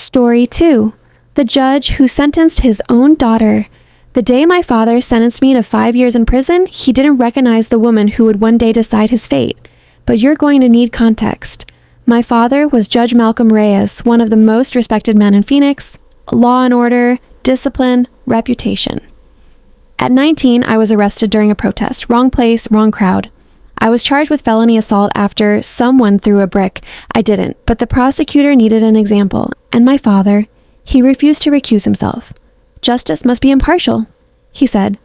Story 2. The judge who sentenced his own daughter. The day my father sentenced me to 5 years in prison, he didn't recognize the woman who would one day decide his fate. But you're going to need context. My father was Judge Malcolm Reyes, one of the most respected men in Phoenix. Law and order, discipline, reputation. At 19, I was arrested during a protest. Wrong place, wrong crowd. I was charged with felony assault after someone threw a brick. I didn't, but the prosecutor needed an example. And my father, he refused to recuse himself. Justice must be impartial, he said.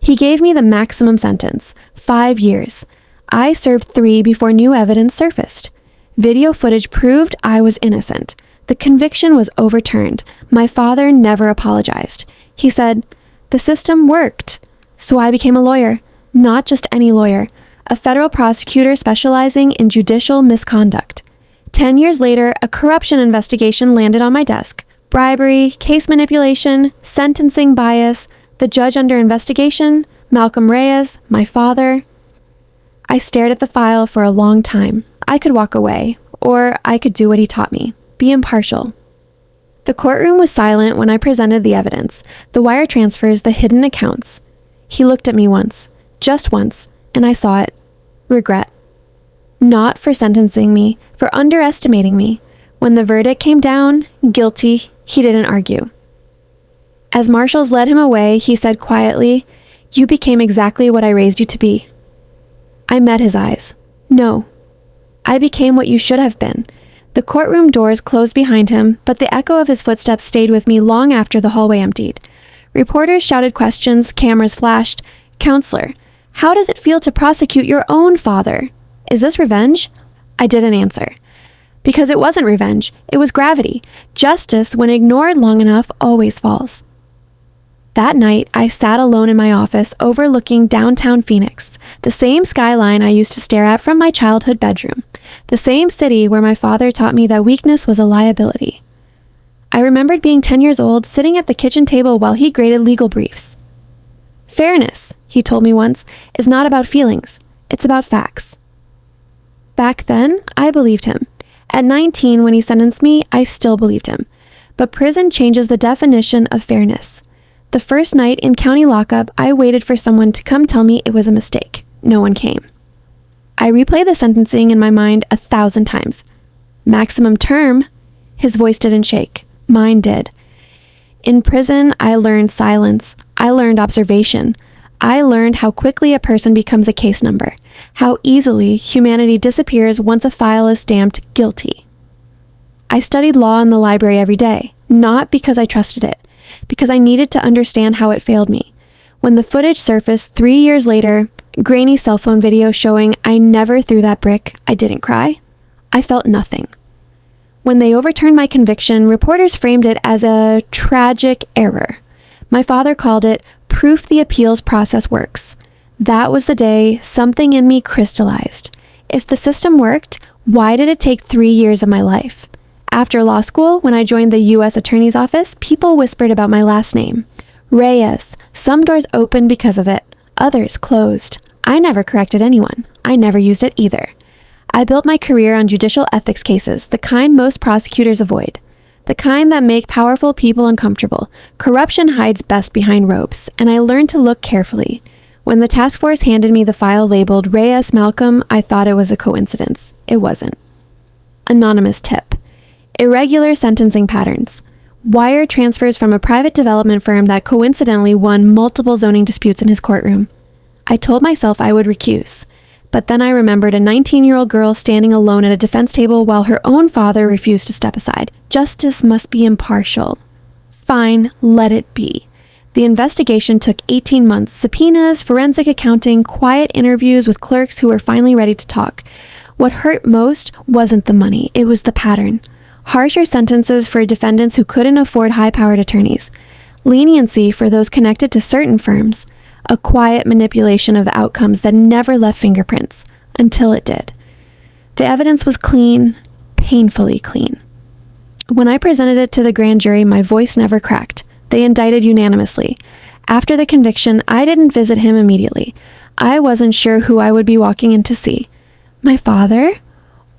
He gave me the maximum sentence, 5 years. I served 3 before new evidence surfaced. Video footage proved I was innocent. The conviction was overturned. My father never apologized. He said, "The system worked." So I became a lawyer, not just any lawyer, a federal prosecutor specializing in judicial misconduct. 10 years later, a corruption investigation landed on my desk. Bribery, case manipulation, sentencing bias, the judge under investigation, Malcolm Reyes, my father. I stared at the file for a long time. I could walk away, or I could do what he taught me. Be impartial. The courtroom was silent when I presented the evidence, the wire transfers, the hidden accounts. He looked at me once, just once, and I saw it. Regret. Not for sentencing me, for underestimating me. When the verdict came down, guilty, he didn't argue. As marshals led him away, he said quietly, "You became exactly what I raised you to be." I met his eyes. No. I became what you should have been. The courtroom doors closed behind him, but the echo of his footsteps stayed with me long after the hallway emptied. Reporters shouted questions, cameras flashed. "Counselor, how does it feel to prosecute your own father? Is this revenge?" I didn't answer. Because it wasn't revenge, it was gravity. Justice, when ignored long enough, always falls. That night, I sat alone in my office overlooking downtown Phoenix, the same skyline I used to stare at from my childhood bedroom, the same city where my father taught me that weakness was a liability. I remembered being 10 years old, sitting at the kitchen table while he graded legal briefs. "Fairness," he told me once, "is not about feelings, it's about facts." Back then, I believed him. At 19, when he sentenced me, I still believed him. But prison changes the definition of fairness. The first night in county lockup, I waited for someone to come tell me it was a mistake. No one came. I replayed the sentencing in my mind 1,000 times. Maximum term, his voice didn't shake. Mine did. In prison, I learned silence. I learned observation. I learned how quickly a person becomes a case number, how easily humanity disappears once a file is stamped guilty. I studied law in the library every day, not because I trusted it, because I needed to understand how it failed me. When the footage surfaced 3 years later, grainy cell phone video showing I never threw that brick, I didn't cry. I felt nothing. When they overturned my conviction, reporters framed it as a tragic error. My father called it proof the appeals process works. That was the day something in me crystallized. If the system worked, why did it take 3 years of my life? After law school, when I joined the U.S. Attorney's Office, people whispered about my last name. Reyes. Some doors opened because of it. Others closed. I never corrected anyone. I never used it either. I built my career on judicial ethics cases, the kind most prosecutors avoid. The kind that make powerful people uncomfortable. Corruption hides best behind ropes, and I learned to look carefully. When the task force handed me the file labeled Reyes Malcolm, I thought it was a coincidence. It wasn't. Anonymous tip. Irregular sentencing patterns. Wire transfers from a private development firm that coincidentally won multiple zoning disputes in his courtroom. I told myself I would recuse, but then I remembered a 19-year-old girl standing alone at a defense table while her own father refused to step aside. Justice must be impartial. Fine, let it be. The investigation took 18 months, subpoenas, forensic accounting, quiet interviews with clerks who were finally ready to talk. What hurt most wasn't the money, it was the pattern. Harsher sentences for defendants who couldn't afford high-powered attorneys. Leniency for those connected to certain firms. A quiet manipulation of outcomes that never left fingerprints, until it did. The evidence was clean, painfully clean. When I presented it to the grand jury, my voice never cracked. They indicted unanimously. After the conviction, I didn't visit him immediately. I wasn't sure who I would be walking in to see. My father?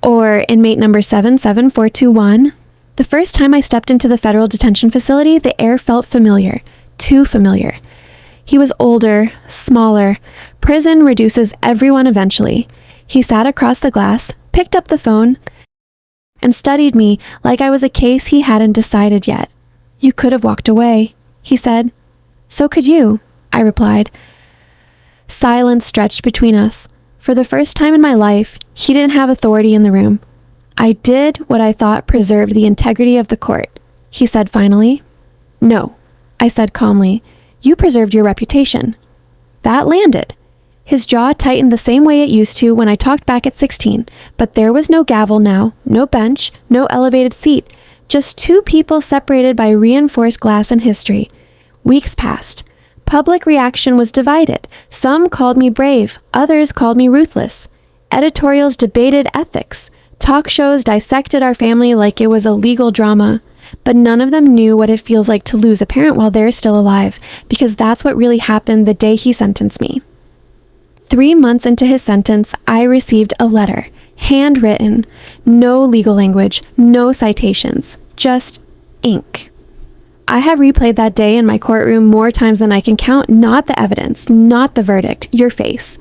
Or inmate number 77421? The first time I stepped into the federal detention facility, the air felt familiar. Too familiar. He was older, smaller. Prison reduces everyone eventually. He sat across the glass, picked up the phone, and studied me like I was a case he hadn't decided yet. "You could have walked away," he said. "So could you," I replied. Silence stretched between us. For the first time in my life, he didn't have authority in the room. "I did what I thought preserved the integrity of the court," he said finally. "No," I said calmly. "You preserved your reputation." That landed. His jaw tightened the same way it used to when I talked back at 16, but there was no gavel now, no bench, no elevated seat, just two people separated by reinforced glass and history. Weeks passed. Public reaction was divided. Some called me brave, others called me ruthless. Editorials debated ethics. Talk shows dissected our family like it was a legal drama. But none of them knew what it feels like to lose a parent while they're still alive, because that's what really happened the day he sentenced me. 3 months into his sentence, I received a letter, handwritten, no legal language, no citations, just ink. I have replayed that day in my courtroom more times than I can count, not the evidence, not the verdict, your face.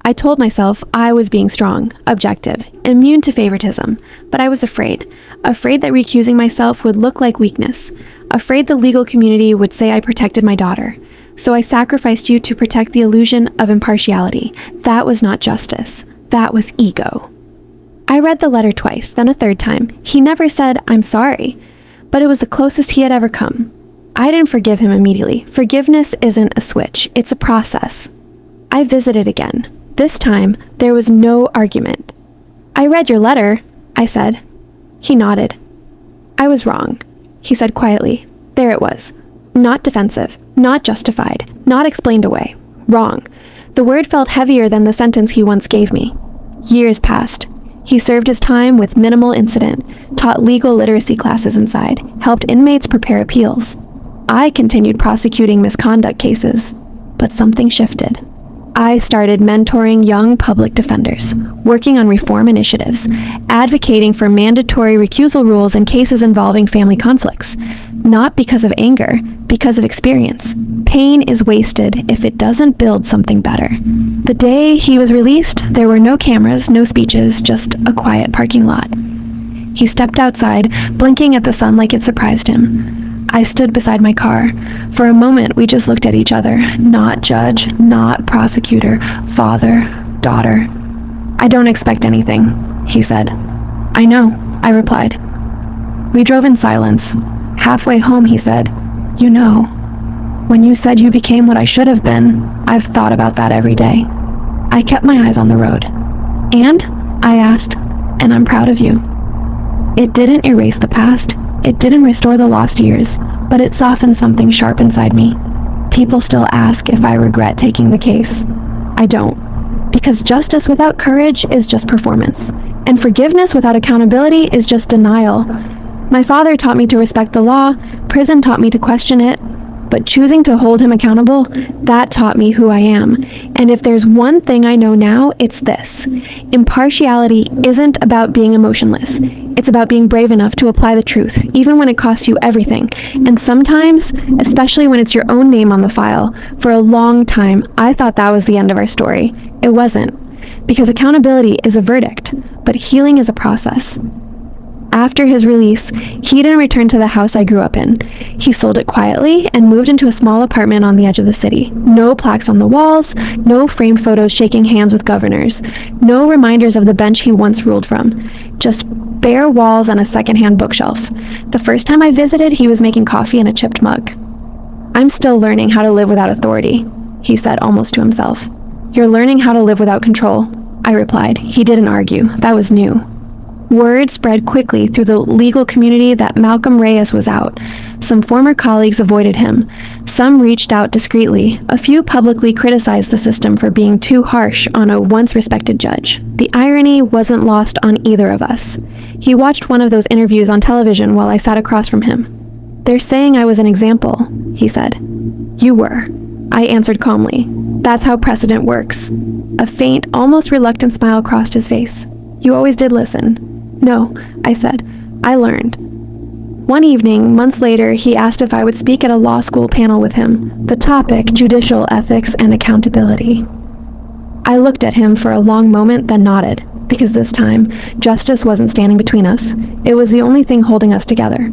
I told myself I was being strong, objective, immune to favoritism, but I was afraid that recusing myself would look like weakness, afraid the legal community would say I protected my daughter. So I sacrificed you to protect the illusion of impartiality. That was not justice. That was ego. I read the letter twice, then a third time. He never said, "I'm sorry," but it was the closest he had ever come. I didn't forgive him immediately. Forgiveness isn't a switch, it's a process. I visited again. This time, there was no argument. "I read your letter," I said. He nodded. "I was wrong," he said quietly. There it was. Not defensive, not justified, not explained away. Wrong. The word felt heavier than the sentence he once gave me. Years passed. He served his time with minimal incident, taught legal literacy classes inside, helped inmates prepare appeals. I continued prosecuting misconduct cases, but something shifted. I started mentoring young public defenders, working on reform initiatives, advocating for mandatory recusal rules in cases involving family conflicts. Not because of anger, because of experience. Pain is wasted if it doesn't build something better. The day he was released, there were no cameras, no speeches, just a quiet parking lot. He stepped outside, blinking at the sun like it surprised him. I stood beside my car. For a moment, we just looked at each other. Not judge, not prosecutor, father, daughter. "I don't expect anything," he said. "I know," I replied. We drove in silence. Halfway home, he said, "You know, when you said you became what I should have been, I've thought about that every day." I kept my eyes on the road. "And?" I asked, "And I'm proud of you." It didn't erase the past. It didn't restore the lost years, but it softened something sharp inside me. People still ask if I regret taking the case. I don't, because justice without courage is just performance, and forgiveness without accountability is just denial. My father taught me to respect the law, prison taught me to question it, but choosing to hold him accountable, that taught me who I am. And if there's one thing I know now, it's this. Impartiality isn't about being emotionless. It's about being brave enough to apply the truth, even when it costs you everything. And sometimes, especially when it's your own name on the file, for a long time, I thought that was the end of our story. It wasn't. Because accountability is a verdict, but healing is a process. After his release, he didn't return to the house I grew up in. He sold it quietly and moved into a small apartment on the edge of the city. No plaques on the walls, no framed photos shaking hands with governors, no reminders of the bench he once ruled from. Just bare walls and a secondhand bookshelf. The first time I visited, he was making coffee in a chipped mug. "I'm still learning how to live without authority," he said almost to himself. "You're learning how to live without control," I replied. He didn't argue. That was new. Word spread quickly through the legal community that Malcolm Reyes was out. Some former colleagues avoided him. Some reached out discreetly. A few publicly criticized the system for being too harsh on a once-respected judge. The irony wasn't lost on either of us. He watched one of those interviews on television while I sat across from him. "They're saying I was an example," he said. "You were," I answered calmly. "That's how precedent works." A faint, almost reluctant smile crossed his face. "You always did listen." "No," I said. "I learned." One evening, months later, he asked if I would speak at a law school panel with him. The topic, judicial ethics and accountability. I looked at him for a long moment, then nodded, because this time, justice wasn't standing between us. It was the only thing holding us together.